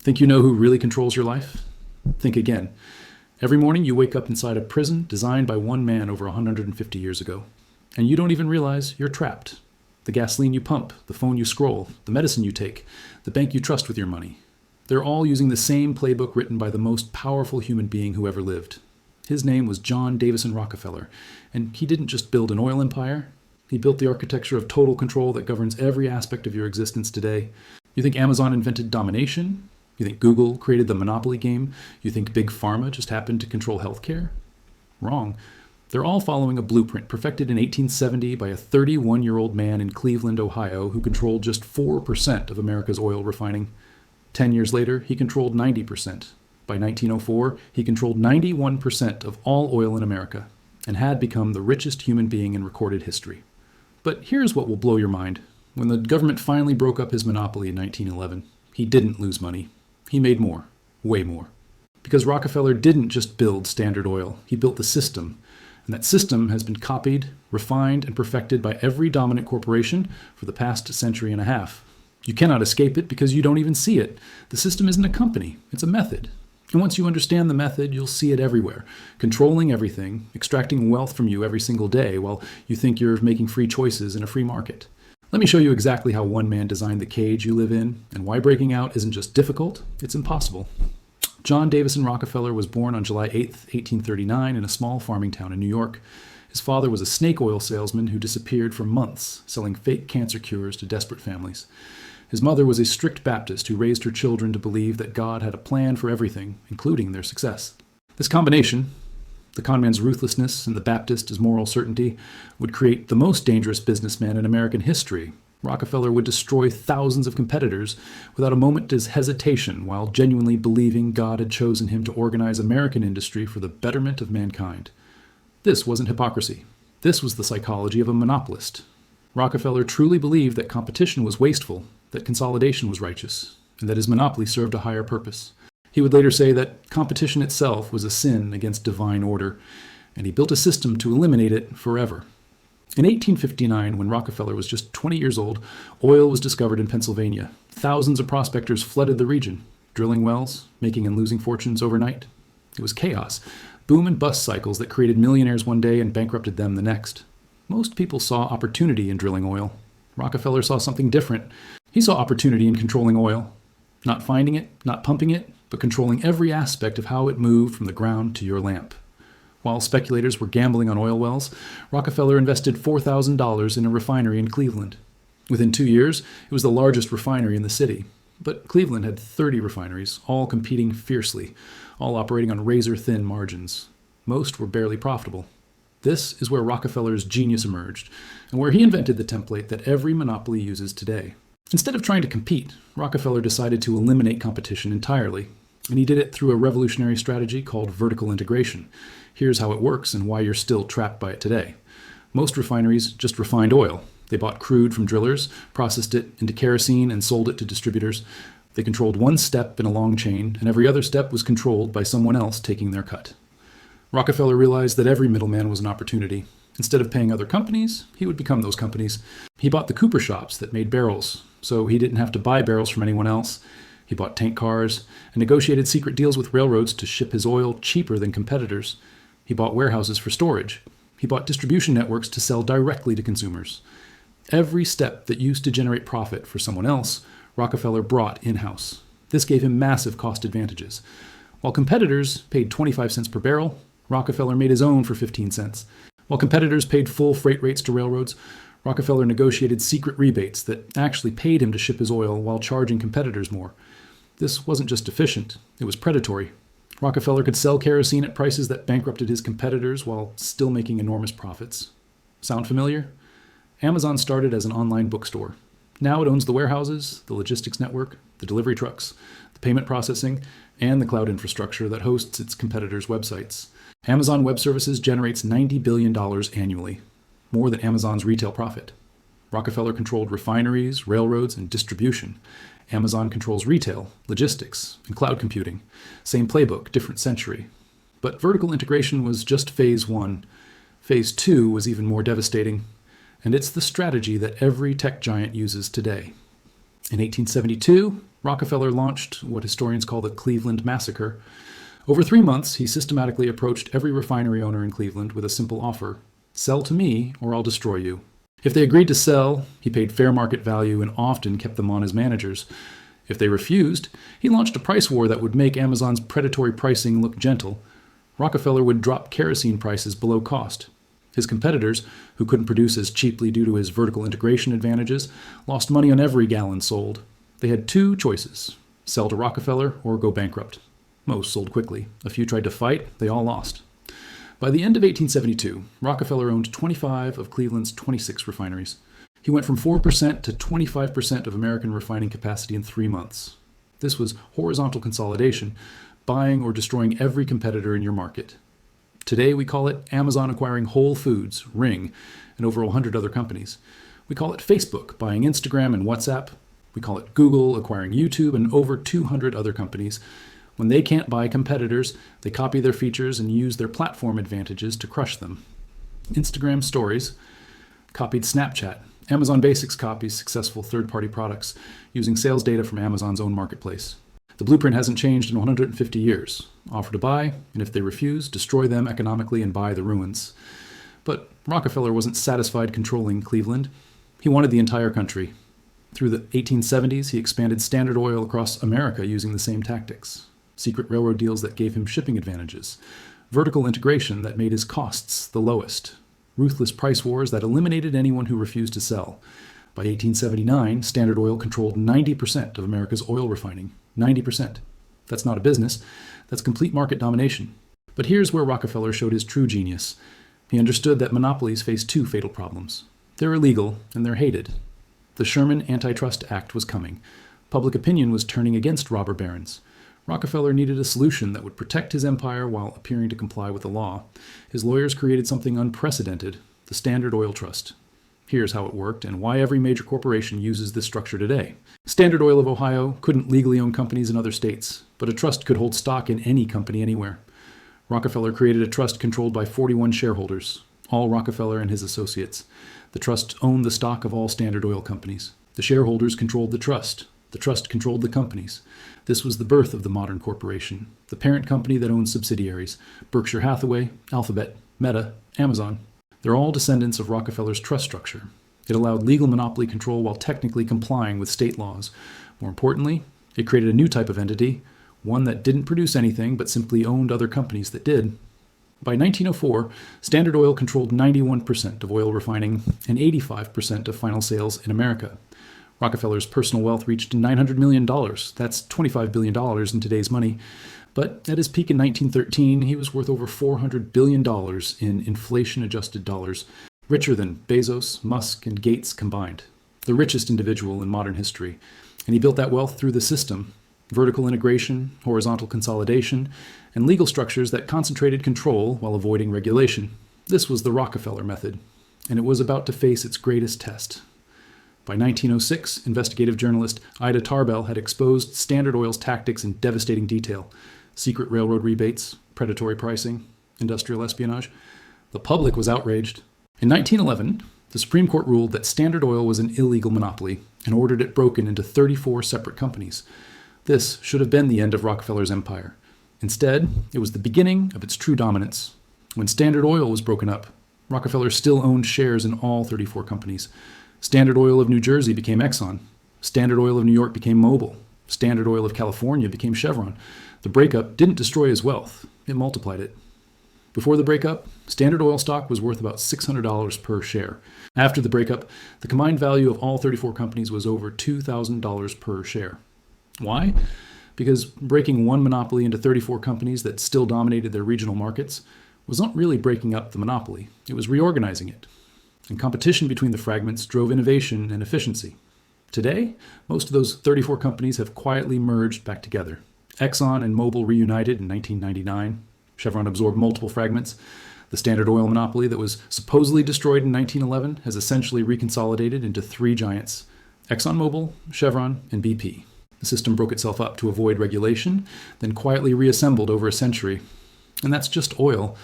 Think you know who really controls your life? Think again. Every morning you wake up inside a prison designed by one man over 150 years ago. And you don't even realize you're trapped. The gasoline you pump, the phone you scroll, the medicine you take, the bank you trust with your money. They're all using the same playbook written by the most powerful human being who ever lived. His name was John Davison Rockefeller, and he didn't just build an oil empire. He built the architecture of total control that governs every aspect of your existence today. You think Amazon invented domination? You think Google created the monopoly game? You think Big Pharma just happened to control healthcare? Wrong. They're all following a blueprint perfected in 1870 by a 31-year-old man in Cleveland, Ohio, who controlled just 4% of America's oil refining. 10 years later, he controlled 90%. By 1904, he controlled 91% of all oil in America and had become the richest human being in recorded history. But here's what will blow your mind. When the government finally broke up his monopoly in 1911, he didn't lose money. He made more, way more. Because Rockefeller didn't just build Standard Oil, he built the system. And that system has been copied, refined, and perfected by every dominant corporation for the past century and a half. You cannot escape it because you don't even see it. The system isn't a company, it's a method. And once you understand the method, you'll see it everywhere, controlling everything, extracting wealth from you every single day while you think you're making free choices in a free market. Let me show you exactly how one man designed the cage you live in and why breaking out isn't just difficult, it's impossible. John Davison Rockefeller was born on July 8, 1839, in a small farming town in New York. His father was a snake oil salesman who disappeared for months, selling fake cancer cures to desperate families. His mother was a strict Baptist who raised her children to believe that God had a plan for everything, including their success. This combination, the conman's ruthlessness and the Baptist's moral certainty, would create the most dangerous businessman in American history. Rockefeller would destroy thousands of competitors without a moment's hesitation while genuinely believing God had chosen him to organize American industry for the betterment of mankind. This wasn't hypocrisy. This was the psychology of a monopolist. Rockefeller truly believed that competition was wasteful, that consolidation was righteous, and that his monopoly served a higher purpose. He would later say that competition itself was a sin against divine order, and he built a system to eliminate it forever. In 1859, when Rockefeller was just 20 years old, oil was discovered in Pennsylvania. Thousands of prospectors flooded the region, drilling wells, making and losing fortunes overnight. It was chaos, boom and bust cycles that created millionaires one day and bankrupted them the next. Most people saw opportunity in drilling oil. Rockefeller saw something different. He saw opportunity in controlling oil, not finding it, not pumping it, but controlling every aspect of how it moved from the ground to your lamp. While speculators were gambling on oil wells, Rockefeller invested $4,000 in a refinery in Cleveland. Within 2 years, it was the largest refinery in the city. But Cleveland had 30 refineries, all competing fiercely, all operating on razor-thin margins. Most were barely profitable. This is where Rockefeller's genius emerged, and where he invented the template that every monopoly uses today. Instead of trying to compete, Rockefeller decided to eliminate competition entirely, and he did it through a revolutionary strategy called vertical integration. Here's how it works and why you're still trapped by it today. Most refineries just refined oil. They bought crude from drillers, processed it into kerosene, and sold it to distributors. They controlled one step in a long chain, and every other step was controlled by someone else taking their cut. Rockefeller realized that every middleman was an opportunity. Instead of paying other companies, he would become those companies. He bought the cooper shops that made barrels, so he didn't have to buy barrels from anyone else. He bought tank cars and negotiated secret deals with railroads to ship his oil cheaper than competitors. He bought warehouses for storage. He bought distribution networks to sell directly to consumers. Every step that used to generate profit for someone else, Rockefeller brought in-house. This gave him massive cost advantages. While competitors paid 25 cents per barrel, Rockefeller made his own for 15 cents. While competitors paid full freight rates to railroads, Rockefeller negotiated secret rebates that actually paid him to ship his oil while charging competitors more. This wasn't just efficient, it was predatory. Rockefeller could sell kerosene at prices that bankrupted his competitors while still making enormous profits. Sound familiar? Amazon started as an online bookstore. Now it owns the warehouses, the logistics network, the delivery trucks, the payment processing, and the cloud infrastructure that hosts its competitors' websites. Amazon Web Services generates $90 billion annually, more than Amazon's retail profit. Rockefeller controlled refineries, railroads, and distribution. Amazon controls retail, logistics, and cloud computing. Same playbook, different century. But vertical integration was just phase one. Phase two was even more devastating, and it's the strategy that every tech giant uses today. In 1872, Rockefeller launched what historians call the Cleveland Massacre. Over 3 months, he systematically approached every refinery owner in Cleveland with a simple offer: sell to me or I'll destroy you. If they agreed to sell, he paid fair market value and often kept them on as managers. If they refused, he launched a price war that would make Amazon's predatory pricing look gentle. Rockefeller would drop kerosene prices below cost. His competitors, who couldn't produce as cheaply due to his vertical integration advantages, lost money on every gallon sold. They had 2 choices: sell to Rockefeller or go bankrupt. Most sold quickly. A few tried to fight. They all lost. By the end of 1872, Rockefeller owned 25 of Cleveland's 26 refineries. He went from 4% to 25% of American refining capacity in 3 months. This was horizontal consolidation, buying or destroying every competitor in your market. Today we call it Amazon acquiring Whole Foods, Ring, and over 100 other companies. We call it Facebook buying Instagram and WhatsApp. We call it Google acquiring YouTube and over 200 other companies. When they can't buy competitors, they copy their features and use their platform advantages to crush them. Instagram Stories copied Snapchat. Amazon Basics copies successful third-party products using sales data from Amazon's own marketplace. The blueprint hasn't changed in 150 years. Offer to buy, and if they refuse, destroy them economically and buy the ruins. But Rockefeller wasn't satisfied controlling Cleveland. He wanted the entire country. Through the 1870s, he expanded Standard Oil across America using the same tactics. Secret railroad deals that gave him shipping advantages. Vertical integration that made his costs the lowest. Ruthless price wars that eliminated anyone who refused to sell. By 1879, Standard Oil controlled 90% of America's oil refining. 90%. That's not a business. That's complete market domination. But here's where Rockefeller showed his true genius. He understood that monopolies face 2 fatal problems. They're illegal, and they're hated. The Sherman Antitrust Act was coming. Public opinion was turning against robber barons. Rockefeller needed a solution that would protect his empire while appearing to comply with the law. His lawyers created something unprecedented, the Standard Oil Trust. Here's how it worked and why every major corporation uses this structure today. Standard Oil of Ohio couldn't legally own companies in other states, but a trust could hold stock in any company anywhere. Rockefeller created a trust controlled by 41 shareholders, all Rockefeller and his associates. The trust owned the stock of all Standard Oil companies. The shareholders controlled the trust. The trust controlled the companies. This was the birth of the modern corporation, the parent company that owns subsidiaries: Berkshire Hathaway, Alphabet, Meta, Amazon. They're all descendants of Rockefeller's trust structure. It allowed legal monopoly control while technically complying with state laws. More importantly, it created a new type of entity, one that didn't produce anything but simply owned other companies that did. By 1904, Standard Oil controlled 91% of oil refining and 85% of final sales in America. Rockefeller's personal wealth reached $900 million. That's $25 billion in today's money. But at his peak in 1913, he was worth over $400 billion in inflation-adjusted dollars, richer than Bezos, Musk, and Gates combined. The richest individual in modern history. And he built that wealth through the system: vertical integration, horizontal consolidation, and legal structures that concentrated control while avoiding regulation. This was the Rockefeller method, and it was about to face its greatest test. By 1906, investigative journalist Ida Tarbell had exposed Standard Oil's tactics in devastating detail: secret railroad rebates, predatory pricing, industrial espionage. The public was outraged. In 1911, the Supreme Court ruled that Standard Oil was an illegal monopoly and ordered it broken into 34 separate companies. This should have been the end of Rockefeller's empire. Instead, it was the beginning of its true dominance. When Standard Oil was broken up, Rockefeller still owned shares in all 34 companies. Standard Oil of New Jersey became Exxon. Standard Oil of New York became Mobil. Standard Oil of California became Chevron. The breakup didn't destroy his wealth. It multiplied it. Before the breakup, Standard Oil stock was worth about $600 per share. After the breakup, the combined value of all 34 companies was over $2,000 per share. Why? Because breaking one monopoly into 34 companies that still dominated their regional markets was not really breaking up the monopoly. It was reorganizing it. And competition between the fragments drove innovation and efficiency. Today, most of those 34 companies have quietly merged back together. Exxon and Mobil reunited in 1999. Chevron absorbed multiple fragments. The Standard Oil monopoly that was supposedly destroyed in 1911 has essentially reconsolidated into 3 giants: ExxonMobil, Chevron, and BP. The system broke itself up to avoid regulation, then quietly reassembled over a century. And that's just oil.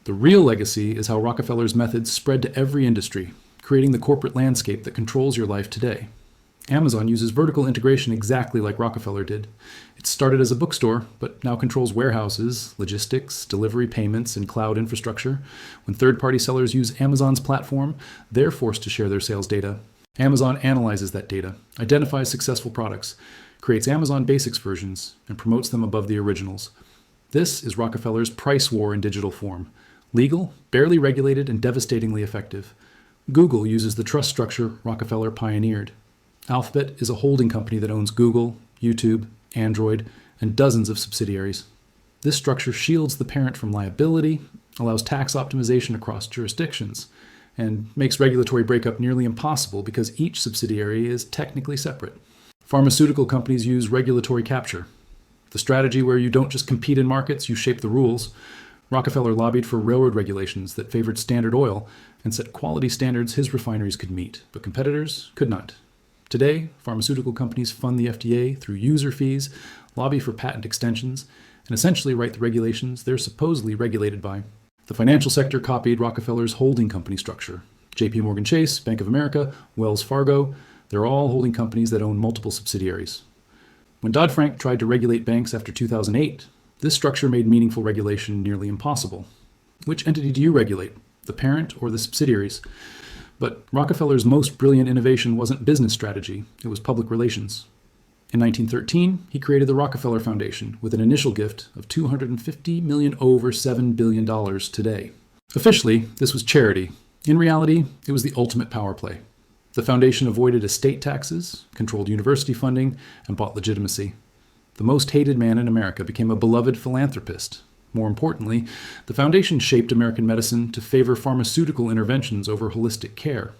The real legacy is how Rockefeller's methods spread to every industry, creating the corporate landscape that controls your life today. Amazon uses vertical integration exactly like Rockefeller did. It started as a bookstore, but now controls warehouses, logistics, delivery payments, and cloud infrastructure. When third-party sellers use Amazon's platform, they're forced to share their sales data. Amazon analyzes that data, identifies successful products, creates Amazon Basics versions, and promotes them above the originals. This is Rockefeller's price war in digital form. Legal, barely regulated, and devastatingly effective. Google uses the trust structure Rockefeller pioneered. Alphabet is a holding company that owns Google, YouTube, Android, and dozens of subsidiaries. This structure shields the parent from liability, allows tax optimization across jurisdictions, and makes regulatory breakup nearly impossible because each subsidiary is technically separate. Pharmaceutical companies use regulatory capture, the strategy where you don't just compete in markets, you shape the rules. Rockefeller lobbied for railroad regulations that favored Standard Oil and set quality standards his refineries could meet, but competitors could not. Today, pharmaceutical companies fund the FDA through user fees, lobby for patent extensions, and essentially write the regulations they're supposedly regulated by. The financial sector copied Rockefeller's holding company structure. JP Morgan Chase, Bank of America, Wells Fargo, they're all holding companies that own multiple subsidiaries. When Dodd-Frank tried to regulate banks after 2008, this structure made meaningful regulation nearly impossible. Which entity do you regulate, the parent or the subsidiaries? But Rockefeller's most brilliant innovation wasn't business strategy, it was public relations. In 1913, he created the Rockefeller Foundation with an initial gift of $250 million over $7 billion today. Officially, this was charity. In reality, it was the ultimate power play. The foundation avoided estate taxes, controlled university funding, and bought legitimacy. The most hated man in America became a beloved philanthropist. More importantly, the foundation shaped American medicine to favor pharmaceutical interventions over holistic care.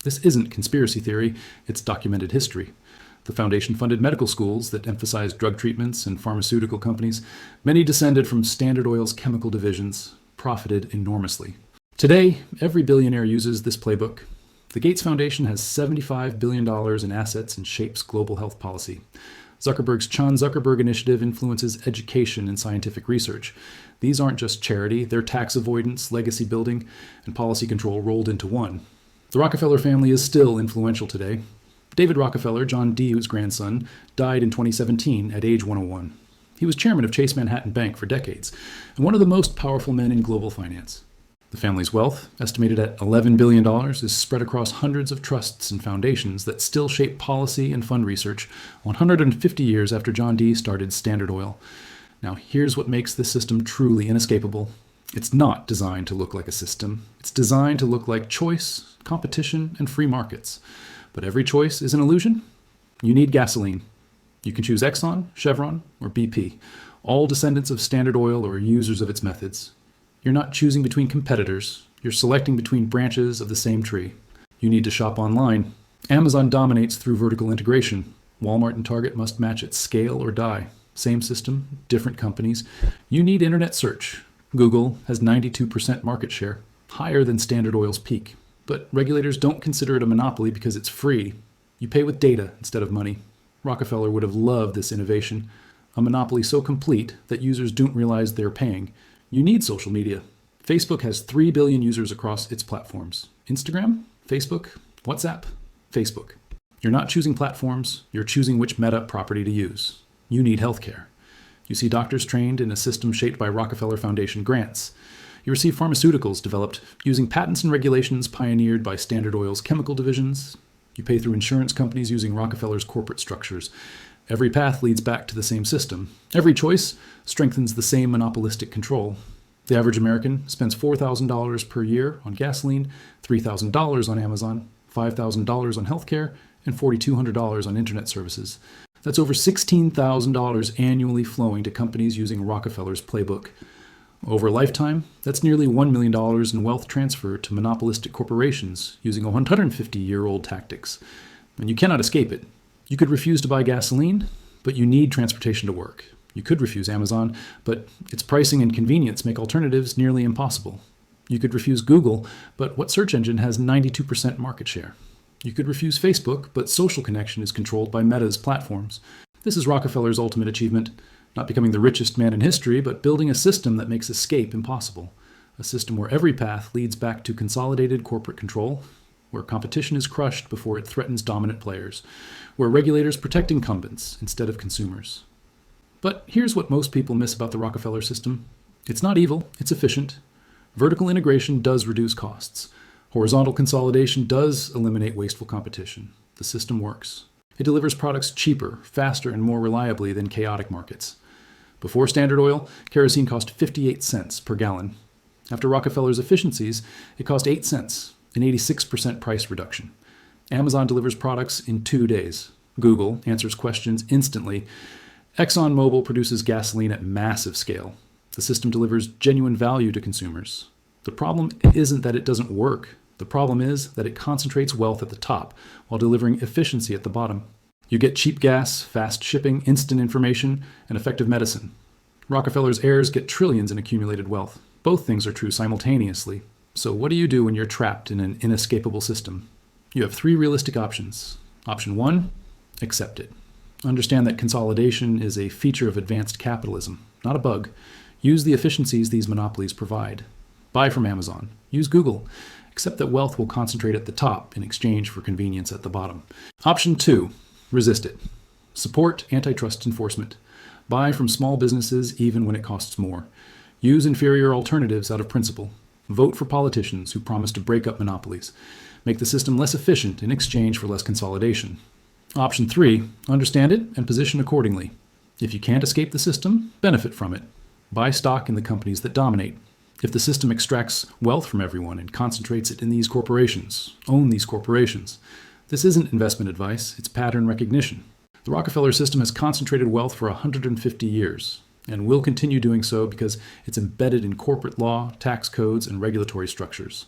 This isn't conspiracy theory, it's documented history. The foundation funded medical schools that emphasized drug treatments and pharmaceutical companies. Many descended from Standard Oil's chemical divisions, profited enormously. Today, every billionaire uses this playbook. The Gates Foundation has $75 billion in assets and shapes global health policy. Zuckerberg's Chan Zuckerberg Initiative influences education and scientific research. These aren't just charity, they're tax avoidance, legacy building, and policy control rolled into one. The Rockefeller family is still influential today. David Rockefeller, John D's grandson, died in 2017 at age 101. He was chairman of Chase Manhattan Bank for decades, and one of the most powerful men in global finance. The family's wealth, estimated at $11 billion, is spread across hundreds of trusts and foundations that still shape policy and fund research 150 years after John D. started Standard Oil. Now, here's what makes this system truly inescapable. It's not designed to look like a system. It's designed to look like choice, competition, and free markets. But every choice is an illusion. You need gasoline. You can choose Exxon, Chevron, or BP, all descendants of Standard Oil or users of its methods. You're not choosing between competitors. You're selecting between branches of the same tree. You need to shop online. Amazon dominates through vertical integration. Walmart and Target must match at scale or die. Same system, different companies. You need internet search. Google has 92% market share, higher than Standard Oil's peak. But regulators don't consider it a monopoly because it's free. You pay with data instead of money. Rockefeller would have loved this innovation, a monopoly so complete that users don't realize they're paying. You need social media. Facebook has 3 billion users across its platforms. Instagram, Facebook, WhatsApp, Facebook. You're not choosing platforms, you're choosing which meta property to use. You need healthcare. You see doctors trained in a system shaped by Rockefeller Foundation grants. You receive pharmaceuticals developed using patents and regulations pioneered by Standard Oil's chemical divisions. You pay through insurance companies using Rockefeller's corporate structures. Every path leads back to the same system. Every choice strengthens the same monopolistic control. The average American spends $4,000 per year on gasoline, $3,000 on Amazon, $5,000 on healthcare, and $4,200 on internet services. That's over $16,000 annually flowing to companies using Rockefeller's playbook. Over a lifetime, that's nearly $1 million in wealth transfer to monopolistic corporations using 150-year-old tactics. And you cannot escape it. You could refuse to buy gasoline, but you need transportation to work. You could refuse Amazon, but its pricing and convenience make alternatives nearly impossible. You could refuse Google, but what search engine has 92% market share? You could refuse Facebook, but social connection is controlled by Meta's platforms. This is Rockefeller's ultimate achievement, not becoming the richest man in history, but building a system that makes escape impossible. A system where every path leads back to consolidated corporate control. where competition is crushed before it threatens dominant players, where regulators protect incumbents instead of consumers. But here's what most people miss about the Rockefeller system. It's not evil, it's efficient. Vertical integration does reduce costs. Horizontal consolidation does eliminate wasteful competition. The system works. It delivers products cheaper, faster, and more reliably than chaotic markets. Before Standard Oil, kerosene cost 58 cents per gallon. After Rockefeller's efficiencies, it cost 8 cents, an 86% price reduction. Amazon delivers products in 2 days. Google answers questions instantly. ExxonMobil produces gasoline at massive scale. The system delivers genuine value to consumers. The problem isn't that it doesn't work. The problem is that it concentrates wealth at the top while delivering efficiency at the bottom. You get cheap gas, fast shipping, instant information, and effective medicine. Rockefeller's heirs get trillions in accumulated wealth. Both things are true simultaneously. So what do you do when you're trapped in an inescapable system? You have 3 realistic options. Option 1, accept it. Understand that consolidation is a feature of advanced capitalism, not a bug. Use the efficiencies these monopolies provide. Buy from Amazon. Use Google. Accept that wealth will concentrate at the top in exchange for convenience at the bottom. Option 2, resist it. Support antitrust enforcement. Buy from small businesses even when it costs more. Use inferior alternatives out of principle. Vote for politicians who promise to break up monopolies. Make the system less efficient in exchange for less consolidation. Option 3, understand it and position accordingly. If you can't escape the system, benefit from it. Buy stock in the companies that dominate. If the system extracts wealth from everyone and concentrates it in these corporations, own these corporations. This isn't investment advice, it's pattern recognition. The Rockefeller system has concentrated wealth for 150 years, and will continue doing so because it's embedded in corporate law, tax codes, and regulatory structures.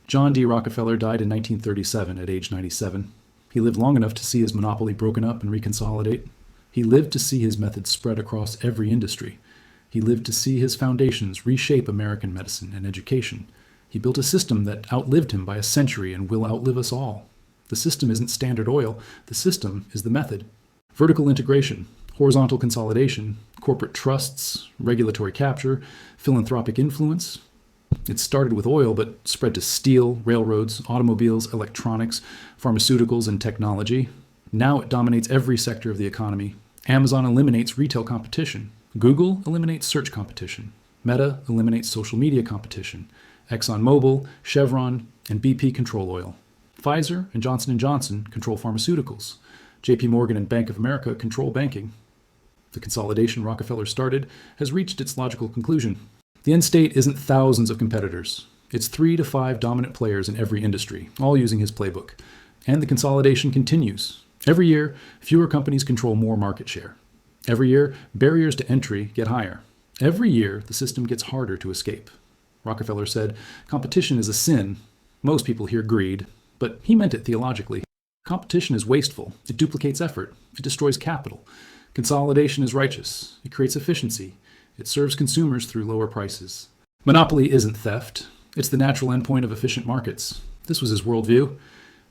John D. Rockefeller died in 1937 at age 97. He lived long enough to see his monopoly broken up and reconsolidate. He lived to see his methods spread across every industry. He lived to see his foundations reshape American medicine and education. He built a system that outlived him by a century and will outlive us all. The system isn't Standard Oil. The system is the method. Vertical integration, horizontal consolidation, corporate trusts, regulatory capture, philanthropic influence. It started with oil, but spread to steel, railroads, automobiles, electronics, pharmaceuticals, and technology. Now it dominates every sector of the economy. Amazon eliminates retail competition. Google eliminates search competition. Meta eliminates social media competition. ExxonMobil, Chevron, and BP control oil. Pfizer and Johnson & Johnson control pharmaceuticals. JP Morgan and Bank of America control banking. The consolidation Rockefeller started has reached its logical conclusion. The end state isn't thousands of competitors. It's 3 to 5 dominant players in every industry, all using his playbook. And the consolidation continues. Every year, fewer companies control more market share. Every year, barriers to entry get higher. Every year, the system gets harder to escape. Rockefeller said, competition is a sin. Most people hear greed, but he meant it theologically. Competition is wasteful. It duplicates effort. It destroys capital. Consolidation is righteous. It creates efficiency. It serves consumers through lower prices. Monopoly isn't theft. It's the natural endpoint of efficient markets. This was his worldview,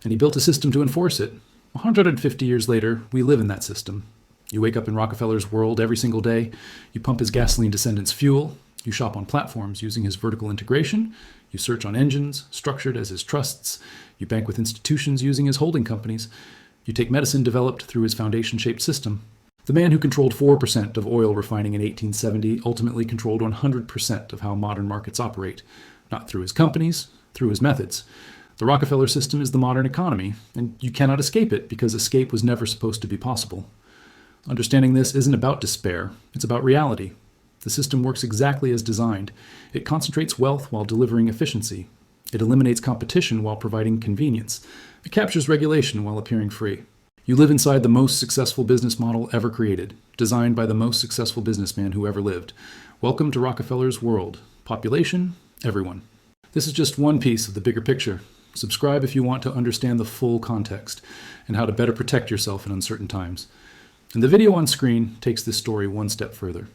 and he built a system to enforce it. 150 years later, we live in that system. You wake up in Rockefeller's world every single day. You pump his gasoline descendants' fuel. You shop on platforms using his vertical integration. You search on engines structured as his trusts. You bank with institutions using his holding companies. You take medicine developed through his foundation-shaped system. The man who controlled 4% of oil refining in 1870 ultimately controlled 100% of how modern markets operate, not through his companies, through his methods. The Rockefeller system is the modern economy, and you cannot escape it because escape was never supposed to be possible. Understanding this isn't about despair, it's about reality. The system works exactly as designed. It concentrates wealth while delivering efficiency. It eliminates competition while providing convenience. It captures regulation while appearing free. You live inside the most successful business model ever created, designed by the most successful businessman who ever lived. Welcome to Rockefeller's world. Population, everyone. This is just one piece of the bigger picture. Subscribe if you want to understand the full context and how to better protect yourself in uncertain times. And the video on screen takes this story one step further.